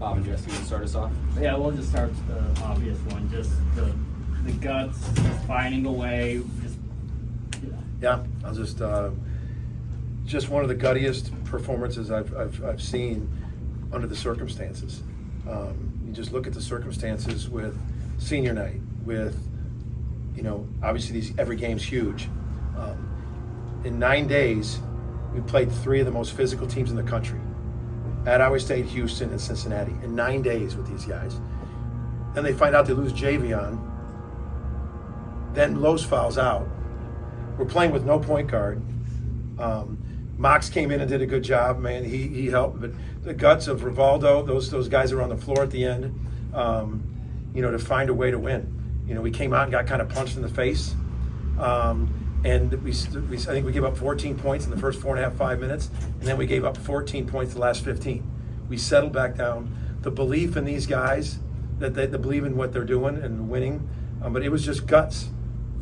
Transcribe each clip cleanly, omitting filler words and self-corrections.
Bob and Jesse, to start us off. Yeah, we'll just start with the obvious one, just the guts, just finding a way, Yeah, I'll just one of the guttiest performances I've seen under the circumstances. You just look at the circumstances with senior night, with, obviously every game's huge. In 9 days, we played 3 of the most physical teams in the country. At Iowa State, Houston, and Cincinnati in 9 days with these guys. Then they find out they lose Javion. Then Los fouls out. We're playing with no point guard. Mox came in and did a good job, man. He helped, but the guts of Rivaldo, those guys that were on the floor at the end, to find a way to win. We came out and got kind of punched in the face. And I think we gave up 14 points in the first 4.5, 5 minutes, and then we gave up 14 points the last 15. We settled back down. The belief in these guys, that they believe in what they're doing and winning, but it was just guts.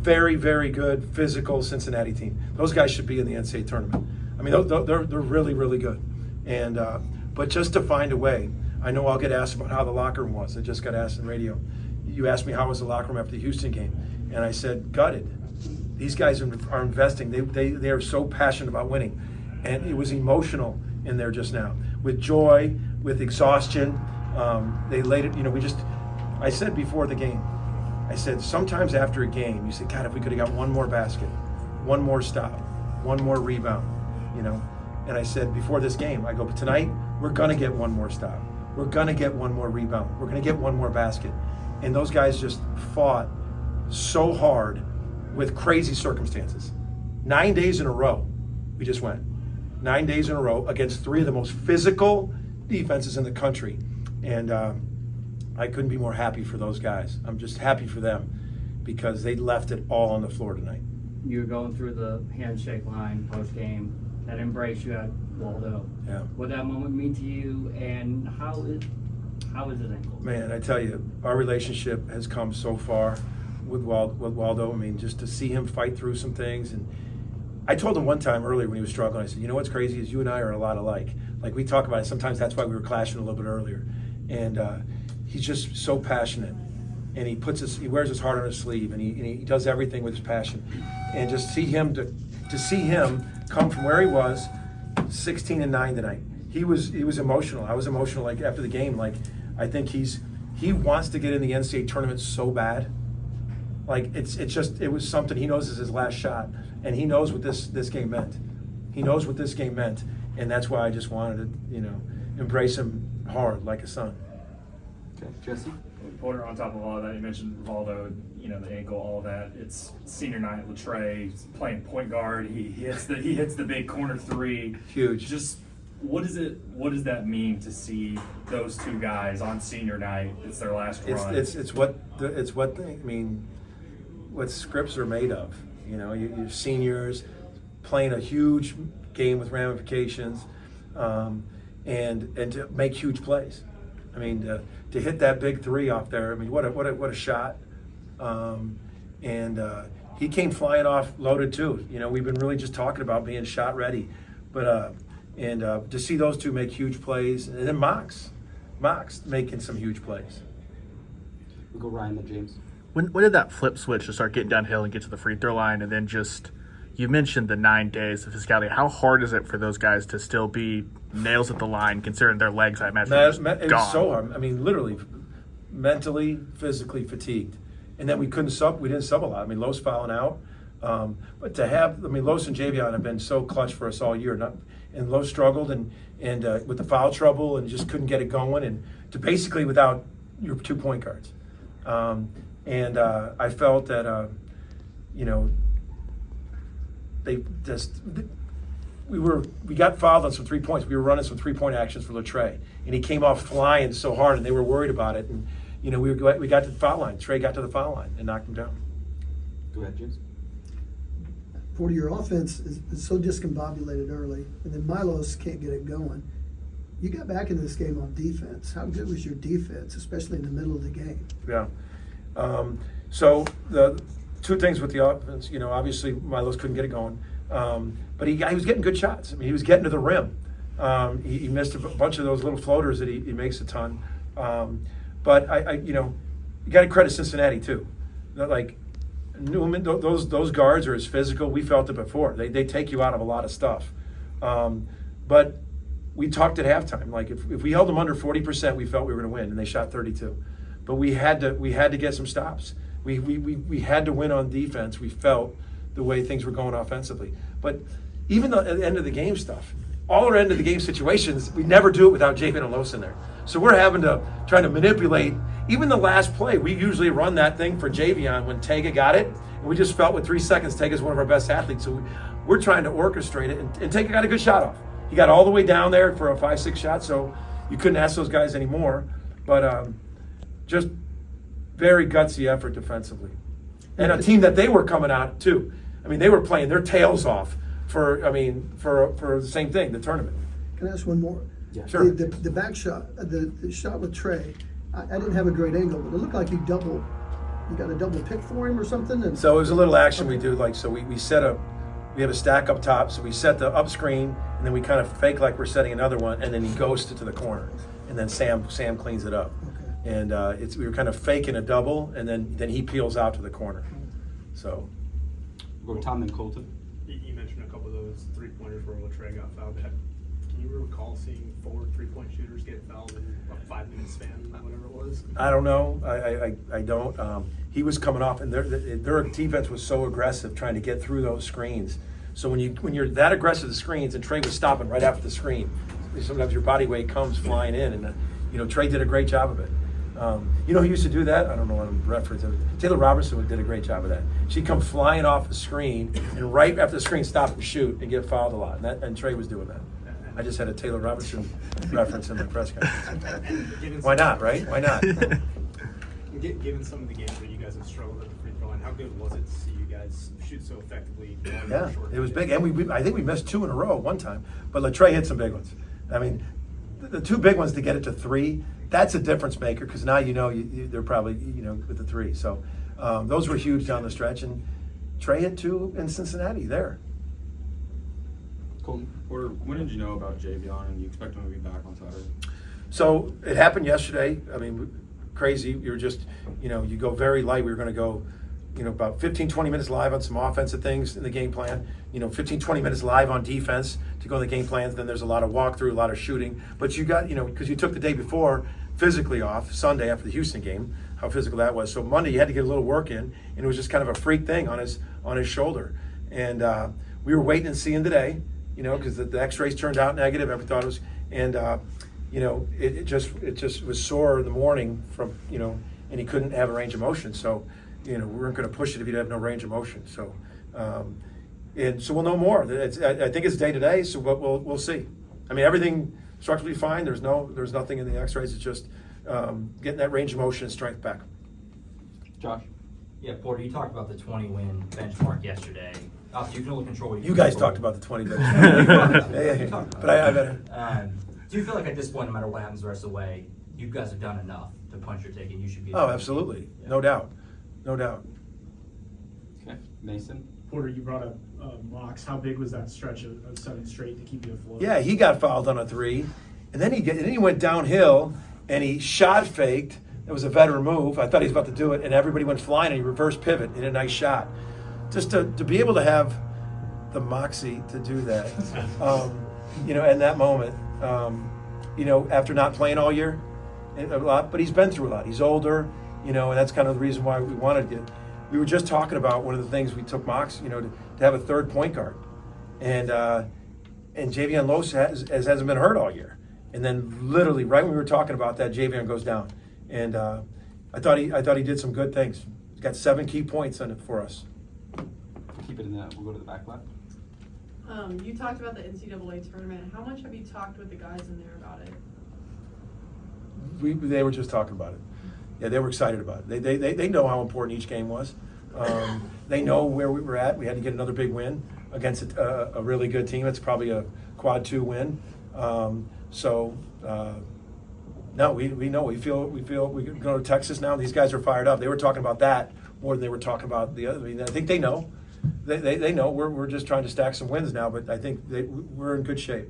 Very, very good physical Cincinnati team. Those guys should be in the NCAA tournament. I mean, they're really, really good. And but just to find a way, I know I'll get asked about how the locker room was. I just got asked on radio. You asked me how was the locker room after the Houston game, and I said gutted. These guys are investing. They are so passionate about winning. And it was emotional in there just now. With joy, with exhaustion. They laid it, I said before the game, I said sometimes after a game, you say, God, if we could have got one more basket, one more stop, one more rebound, And I said before this game, I go, but tonight, we're going to get one more stop. We're going to get one more rebound. We're going to get one more basket. And those guys just fought so hard with crazy circumstances. 9 days in a row, we just went. 9 days in a row against 3 of the most physical defenses in the country. And I couldn't be more happy for those guys. I'm just happy for them because they left it all on the floor tonight. You were going through the handshake line post-game, that embrace you had Waldo. Yeah. What that moment mean to you, and how is his ankle? Man, I tell you, our relationship has come so far with Waldo. I mean, just to see him fight through some things. And I told him one time earlier when he was struggling, I said, you know what's crazy is you and I are a lot alike. Like we talk about it, sometimes that's why we were clashing a little bit earlier. And he's just so passionate. And he wears his heart on his sleeve, and he does everything with his passion. And just see him to see him come from where he was, 16-9 tonight. He was emotional. I was emotional like after the game. Like I think he wants to get in the NCAA tournament so bad. Like it was something he knows is his last shot, and he knows what this game meant. He knows what this game meant, and that's why I just wanted to embrace him hard like a son. Okay, Jesse. Porter, on top of all of that, you mentioned Rivaldo, the ankle, all that. It's senior night. Latrey playing point guard. He hits the big corner 3. Huge. Just what does that mean to see those 2 guys on senior night? It's their last run. What scripts are made of. You're seniors playing a huge game with ramifications, and to make huge plays. I mean, to hit that big 3 off there. I mean, what a shot. He came flying off loaded too. We've been really just talking about being shot ready, but to see those 2 make huge plays, and then Mox making some huge plays. We'll go Ryan, then James. When did that flip switch to start getting downhill and get to the free throw line, and then just, you mentioned the 9 days of physicality. How hard is it for those guys to still be nails at the line, considering their legs, I imagine, It was so hard. I mean, literally, mentally, physically fatigued. And then we didn't sub a lot. I mean, Los fouling out. But to have, Los and Javion have been so clutch for us all year. And Los struggled and with the foul trouble and just couldn't get it going. And to basically without your 2 point guards. I felt that, we got fouled on some 3 points. We were running some 3-point actions for Latrey, and he came off flying so hard, and they were worried about it. And we got to the foul line. Trey got to the foul line and knocked him down. Go ahead, James. Porter, your offense is so discombobulated early, and then Milos can't get it going. You got back into this game on defense. How good was your defense, especially in the middle of the game? Yeah. So the 2 things with the offense, obviously Milos couldn't get it going, but he was getting good shots. I mean, he was getting to the rim. He missed a bunch of those little floaters that he makes a ton. But I you got to credit Cincinnati too. Like Newman, those guards are as physical. We felt it before. They take you out of a lot of stuff. But we talked at halftime. Like if we held them under 40%, we felt we were going to win, and they shot 32. But we had to get some stops. We had to win on defense. We felt the way things were going offensively. But even at the end of the game stuff, all our end of the game situations, we never do it without Javion and Los in there. So we're having to try to manipulate. Even the last play, we usually run that thing for Javion when Tega got it, and we just felt with 3 seconds, Tega's one of our best athletes. So we're trying to orchestrate it, and Tega got a good shot off. He got all the way down there for a 5-6 shot, so you couldn't ask those guys anymore. But just very gutsy effort defensively. And a team that they were coming out too. I mean, they were playing their tails off for the same thing, the tournament. Can I ask one more? Yeah. Sure. The back shot, the shot with Trey, I didn't have a great angle, but it looked like you got a double pick for him or something. And So it was a little action we do, like, so we have a stack up top, so we set the up screen, and then we kind of fake like we're setting another one, and then he goes to the corner, and then Sam cleans it up. Okay. And we were kind of faking a double, and then he peels out to the corner. So We'll go Tom and Colton. You mentioned a couple of those 3-pointers where Latrey got fouled. Can you recall seeing 4 3-point shooters get fouled in a 5-minute span, whatever it was? I don't know. I don't. He was coming off, and their defense was so aggressive trying to get through those screens. So when you're that aggressive with the screens, and Trey was stopping right after the screen, sometimes your body weight comes flying in, and Trey did a great job of it. Who used to do that? I don't know what I'm referencing. Taylor Robertson did a great job of that. She'd come flying off the screen, and right after the screen, stop and shoot and get fouled a lot. And Trey was doing that. I just had a Taylor Robertson reference in my press conference. Why not, right? Why not? Given some of the games where you guys have struggled at the free throw line, how good was it to see you guys shoot so effectively? Yeah, it was big. And I think we missed 2 in a row one time. But Latrey hit some big ones. I mean, the 2 big ones to get it to 3, that's a difference maker, because now they're probably with the 3. So those were huge down the stretch, and Trey hit 2 in Cincinnati there. Colton. Or when did you know about Javion and you expect him to be back on Saturday? So it happened yesterday. I mean, crazy. We were just, you go very light. We were going to go, about 15, 20 minutes live on some offensive things in the game plan. 15, 20 minutes live on defense to go in the game plans. Then there's a lot of walkthrough, a lot of shooting. But you got, because you took the day before physically off, Sunday after the Houston game, how physical that was. So Monday you had to get a little work in, and it was just kind of a freak thing on his shoulder. And we were waiting and seeing today, because the X-rays turned out negative. Everyone thought it was, and it just was sore in the morning from, and he couldn't have a range of motion. So, we weren't going to push it if he'd have no range of motion. So, and so we'll know more. I think it's day to day. So we'll see. I mean, everything structurally fine. There's nothing in the X-rays. It's just getting that range of motion and strength back. Josh. Yeah, Porter, you talked about the 20-win benchmark yesterday. Obviously, you can only control what You guys control. talked about the 20 minutes. Yeah. But I better. Do you feel like at this point, no matter what happens the rest of the way, you guys have done enough to punch your ticket? You should be. Oh, absolutely. Yeah. No doubt. No doubt. Okay. Mason. Porter, you brought up Mox. How big was that stretch of 7 straight to keep you afloat? Yeah, he got fouled on a 3, and then he went downhill and he shot faked. It was a veteran move. I thought he was about to do it, and everybody went flying, and he reverse pivot and a nice shot. Just to be able to have the moxie to do that, in that moment, after not playing all year, a lot, but he's been through a lot. He's older, and that's kind of the reason why we wanted it. We were just talking about one of the things we took Mox, to have a 3rd point guard, and Javion Los hasn't been hurt all year, and then literally right when we were talking about that, Javion goes down, and I thought he did some good things. He's got 7 key points on it for us. Keep it in that. We'll go to the back left. You talked about the NCAA tournament. How much have you talked with the guys in there about it? They were just talking about it. Yeah, they were excited about it. They know how important each game was. They know where we were at. We had to get another big win against a really good team. It's probably a quad 2 win. No, we know. We feel we can go to Texas now. These guys are fired up. They were talking about that more than they were talking about the other. I mean, I think they know. They know. We're just trying to stack some wins now, but I think we're in good shape.